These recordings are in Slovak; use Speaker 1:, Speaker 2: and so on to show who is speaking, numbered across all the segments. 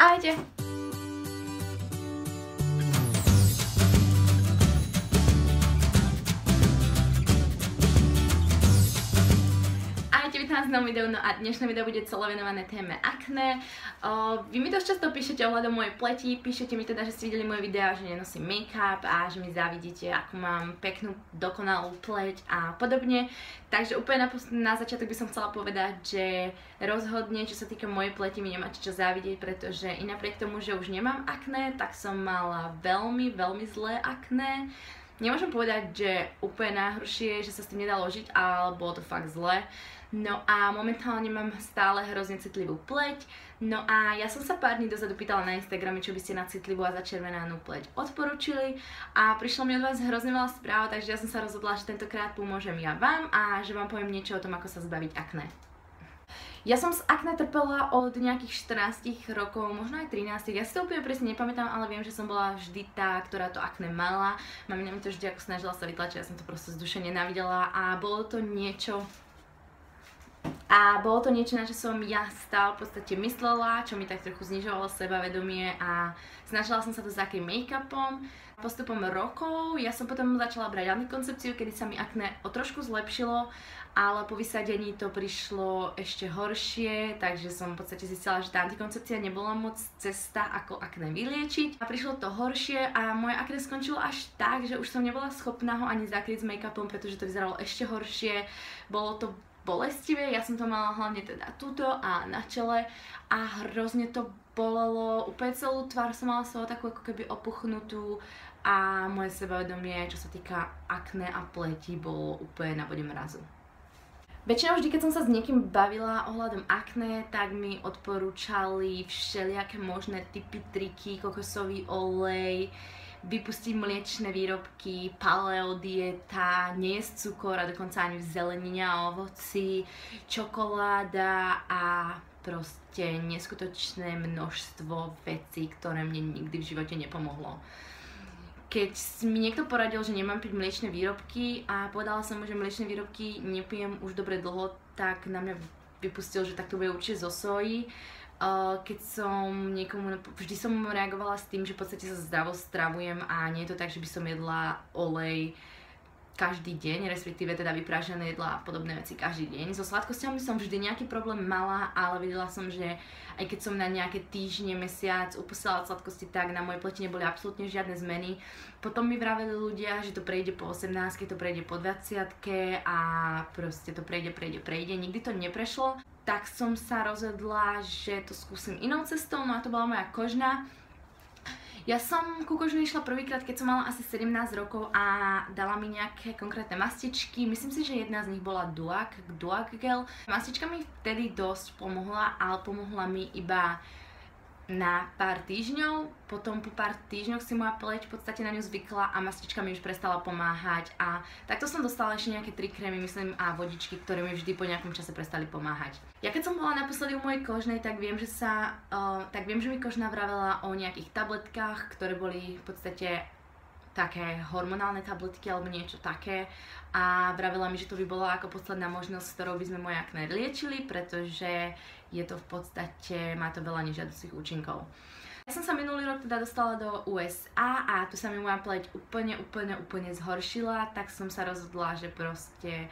Speaker 1: Ahojte! Vítam vás v novom videu, no a dnešné video bude celé venované téme akné. Vy mi dosť často píšete ohľadom mojej pleti, píšete mi teda, že ste videli moje videá, že nenosím make-up a že mi závidíte, ako mám peknú, dokonalú pleť a podobne. Takže úplne na začiatok by som chcela povedať, že rozhodne, čo sa týka mojej pleti, mi nemáte čo závidieť, pretože i napriek tomu, že už nemám akné, tak som mala veľmi zlé akné. Nemôžem povedať, že úplne najhoršie, že sa s tým nedalo žiť, ale bolo to fakt zle. No a momentálne mám stále hrozne citlivú pleť. No a ja som sa pár dní dozadu pýtala na Instagrame, čo by ste na citlivú a začervenanú pleť odporúčili. A prišlo mi od vás hrozne veľa správ, takže ja som sa rozhodla, že tentokrát pomôžem ja vám a že vám poviem niečo o tom, ako sa zbaviť akné. Ja som s akné trpela od nejakých 14 rokov, možno aj 13. Ja si to úplne presne nepamätám, ale viem, že som bola vždy tá, ktorá to akné mala. Mamina mi to vždy ako snažila sa vytlačiť, ja som to proste z duše nenávidela a bolo to niečo, na čo som ja stále v podstate myslela, čo mi tak trochu znižovalo sebavedomie a snažila som sa to s akým make-upom. Postupom rokov ja som potom začala brať antikoncepciu, kedy sa mi akné o trošku zlepšilo, ale po vysadení to prišlo ešte horšie, takže som v podstate zistila, že tá antikoncepcia nebola moc cesta, ako akné vyliečiť. A prišlo to horšie a moje akné skončilo až tak, že už som nebola schopná ho ani zakryť s make-upom, pretože to vyzeralo ešte horšie. Bolo to bolestivé, ja som to mala hlavne teda tuto a na čele a hrozne to bolelo, úplne celú tvár som mala svojho takú ako keby opuchnutú a moje sebavedomie, čo sa týka akné a pleti, bolo úplne na bode mrazu. Väčšinou vždy, keď som sa s niekým bavila ohľadom akné, tak mi odporúčali všelijaké možné typy, triky, kokosový olej, vypustiť mliečne výrobky, paleo dieta, nejesť cukor a dokonca ani v zelenine a ovoci, čokoláda a proste neskutočné množstvo vecí, ktoré mne nikdy v živote nepomohlo. Keď mi niekto poradil, že nemám piť mliečne výrobky a povedala som mu, že mliečne výrobky nepijem už dobre dlho, tak na mňa vypustil, že tak to bude určite zo soji. Keď som niekomu, vždy som reagovala s tým, že v podstate sa zdravo stravujem a nie je to tak, že by som jedla olej každý deň, respektíve teda vyprážané jedlá a podobné veci každý deň. So sladkosťami som vždy nejaký problém mala, ale vedela som, že aj keď som na nejaké týždne, mesiac upustila od sladkosti, tak na mojej pleti neboli absolútne žiadne zmeny. Potom mi vraveli ľudia, že to prejde po 18, to prejde po 20 a proste to prejde. Nikdy to neprešlo. Tak som sa rozhodla, že to skúsim inou cestou, no a to bola moja kožná. Ja som ku kožne išla prvýkrát, keď som mala asi 17 rokov a dala mi nejaké konkrétne mastičky. Myslím si, že jedna z nich bola Duac Gel. Mastička mi vtedy dosť pomohla, ale pomohla mi iba na pár týždňov. Potom po pár týždňoch si moja pleť v podstate na ňu zvykla a mastička mi už prestala pomáhať a takto som dostala ešte nejaké 3 krémy, myslím, a vodičky, ktoré mi vždy po nejakom čase prestali pomáhať. Ja keď som bola naposledy u mojej kožnej, tak viem, že mi kožná vravela o nejakých tabletkách, ktoré boli v podstate také hormonálne tabletky alebo niečo také a vravela mi, že to by bola ako posledná možnosť, s ktorou by sme moje akné liečili, pretože je to v podstate, má to veľa nežiaducich účinkov. Ja som sa minulý rok teda dostala do USA a tu sa mi moja pleť úplne zhoršila, tak som sa rozhodla, že proste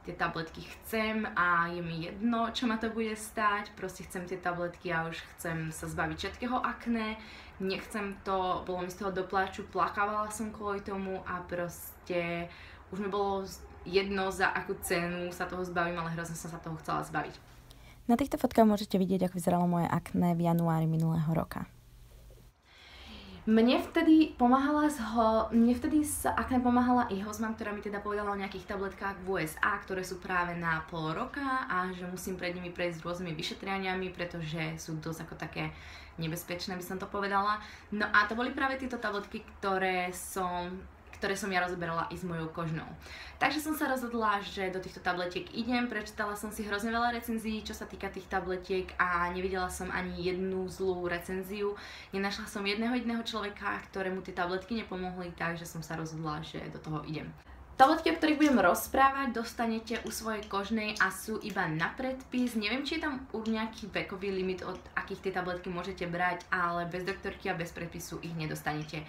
Speaker 1: tie tabletky chcem a je mi jedno, čo ma to bude stáť, proste chcem tie tabletky a už chcem sa zbaviť všetkého akné, nechcem to, bolo mi z toho do pláču, plakávala som kvôli tomu a proste už mi bolo jedno, za akú cenu sa toho zbavím, ale hrozne som sa toho chcela zbaviť.
Speaker 2: Na týchto fotkách môžete vidieť, ako vyzeralo moje akné v januári minulého roka.
Speaker 1: Mne vtedy sa akné pomáhala i Hozman, ktorá mi teda povedala o nejakých tabletkách v USA, ktoré sú práve na pol roka a že musím pred nimi prejsť s rôznymi vyšetrianiami, pretože sú dosť ako také nebezpečné, by som to povedala. No a to boli práve tieto tabletky, ktoré som ja rozoberala i s mojou kožnou. Takže som sa rozhodla, že do týchto tabletiek idem, prečítala som si hrozne veľa recenzií, čo sa týka tých tabletiek a nevidela som ani jednu zlú recenziu. Nenašla som jedného človeka, ktorému tie tabletky nepomohli, takže som sa rozhodla, že do toho idem. Tabletky, o ktorých budem rozprávať, dostanete u svojej kožnej a sú iba na predpis. Neviem, či je tam nejaký vekový limit, od akých tie tabletky môžete brať, ale bez doktorky a bez predpisu ich nedostanete.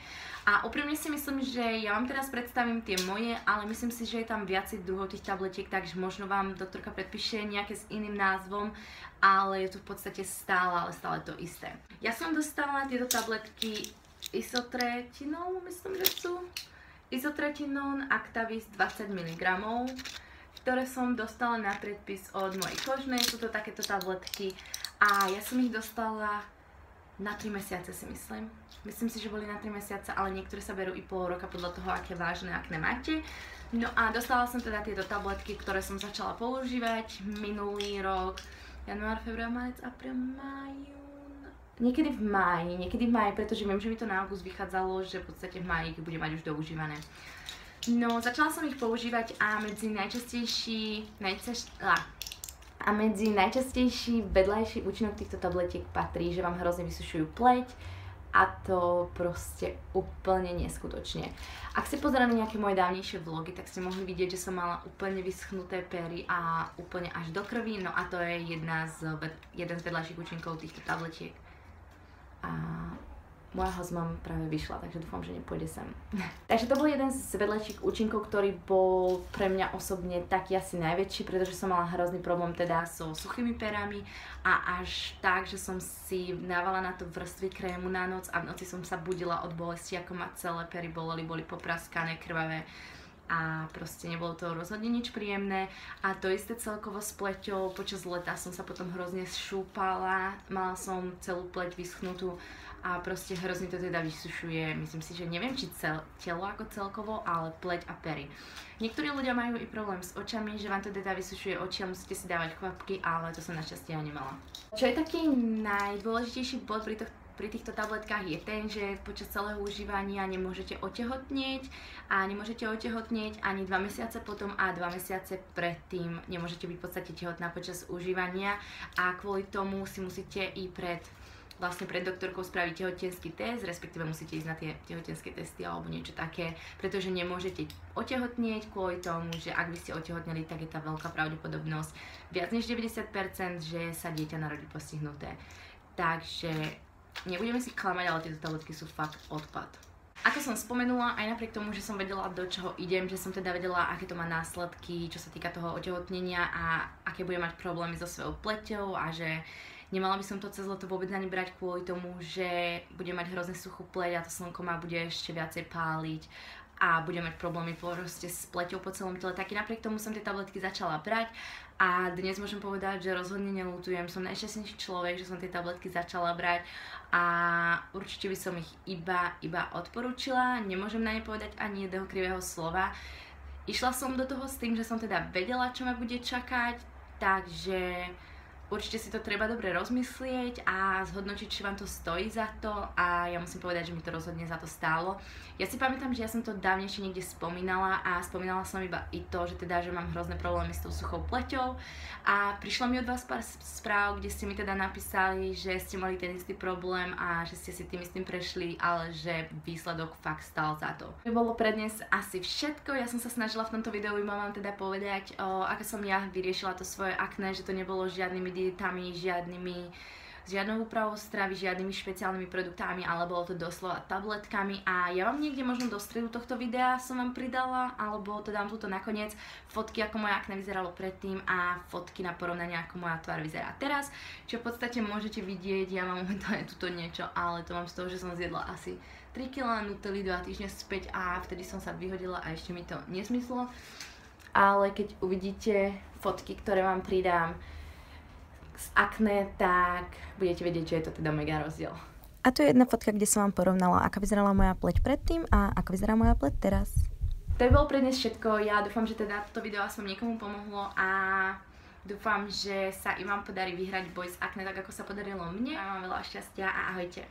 Speaker 1: A úprimne si myslím, že ja vám teraz predstavím tie moje, ale myslím si, že je tam viacej druhov tých tabletiek, takže možno vám doktorka predpíše nejaké s iným názvom, ale je to v podstate stále to isté. Ja som dostala tieto tabletky Isotretinon, myslím, že sú. Isotretinon Actavis 20 mg, ktoré som dostala na predpis od mojej kožnej. Sú to takéto tabletky a ja som ich dostala na 3 mesiace, si myslím. Myslím si, že boli na 3 mesiace, ale niektoré sa berú i pol roka podľa toho, aké vážne akné máte. No a dostala som teda tieto tabletky, ktoré som začala používať minulý rok. Január, február, marec, apríl, máj. Niekedy v máji, pretože viem, že mi to na august vychádzalo, že v podstate v máji ich budem mať už doužívané. No, začala som ich používať a medzi najčastejší vedľajší účinok týchto tabletiek patrí, že vám hrozne vysušujú pleť a to proste úplne neskutočne. Ak ste pozerali nejaké moje dávnejšie vlogy, tak ste mohli vidieť, že som mala úplne vyschnuté pery a úplne až do krvi, no a to je jeden z vedľajších účinkov týchto tabletiek. A moja hozma práve vyšla, takže dúfam, že nepôjde sem. Takže to bol jeden z vedľajších účinkov, ktorý bol pre mňa osobne taký asi najväčší, pretože som mala hrozný problém teda so suchými perami a až tak, že som si dávala na to vrstvy krému na noc a v noci som sa budila od bolesti, ako ma celé pery boleli, boli popraskané, krvavé. A proste nebolo to rozhodne nič príjemné a to isté celkovo s pleťou. Počas leta som sa potom hrozne šúpala, mala som celú pleť vyschnutú a proste hrozne to teda vysušuje. Myslím si, že neviem, či telo ako celkovo, ale pleť a pery. Niektorí ľudia majú i problém s očami, že vám to teda vysušuje oči a musíte si dávať kvapky, ale to som našťastie ja nemala. Čo je taký najdôležitejší bod pri týchto tabletkách je ten, že počas celého užívania nemôžete otehotnieť a nemôžete otehotnieť ani 2 mesiace potom a 2 mesiace predtým nemôžete byť v podstate tehotná počas užívania a kvôli tomu si musíte i pred doktorkou spraviť tehotenský test, respektíve musíte ísť na tie tehotenské testy alebo niečo také, pretože nemôžete otehotnieť kvôli tomu, že ak by ste otehotneli, tak je tá veľká pravdepodobnosť, viac než 90%, že sa dieťa narodí postihnuté. Takže nebudeme si klamať, ale tieto tabletky sú fakt odpad. Ako som spomenula, aj napriek tomu, že som vedela, do čoho idem, že som teda vedela, aké to má následky, čo sa týka toho otehotnenia a aké budem mať problémy so svojou pleťou a že nemala by som to cez leto vôbec ani brať kvôli tomu, že budem mať hrozne suchú pleť a to slnko ma bude ešte viacej páliť a budem mať problémy proste s pleťou po celom tele, tak i napriek tomu som tie tabletky začala brať a dnes môžem povedať, že rozhodne neľutujem, som najšťastnejší človek, že som tie tabletky začala brať a určite by som ich iba odporúčila, nemôžem na ne povedať ani jedného krivého slova. Išla som do toho s tým, že som teda vedela, čo ma bude čakať, takže určite si to treba dobre rozmyslieť a zhodnotiť, či vám to stojí za to a ja musím povedať, že mi to rozhodne za to stálo. Ja si pamätám, že ja som to dávnejšie niekde spomínala a spomínala som iba i to, že teda, že mám hrozné problémy s tou suchou pleťou a prišlo mi od vás pár správ, kde ste mi teda napísali, že ste mali ten istý problém a že ste si tým istým prešli, ale že výsledok fakt stál za to. To bolo pre dnes asi všetko, ja som sa snažila v tomto videu vám teda povedať, ako som ja vyriešila to svoje akné, že to nebolo žiadnymi dietami, žiadnou úpravou stravy, žiadnymi špeciálnymi produktami, ale bolo to doslova tabletkami a ja vám niekde možno do stredu tohto videa som vám pridala, alebo to dám tuto nakoniec, fotky ako moje akné vyzeralo predtým a fotky na porovnanie ako moja tvár vyzerá teraz, čo v podstate môžete vidieť, ja mám momentálne tuto niečo, ale to mám z toho, že som zjedla asi 3 kg Nutelly 2 týždne späť a vtedy som sa vyhodila a ešte mi to nezmyslo, ale keď uvidíte fotky, ktoré vám pridám z akné, tak budete vedieť, že je to teda mega rozdiel.
Speaker 2: A tu je jedna fotka, kde som vám porovnala, ako vyzerala moja pleť predtým a ako vyzerá moja pleť teraz.
Speaker 1: To by bolo pre dnes všetko. Ja dúfam, že teda toto video aspoň niekomu pomohlo a dúfam, že sa i vám podarí vyhrať boj s akné, tak ako sa podarilo mne. A mám veľa šťastia a ahojte.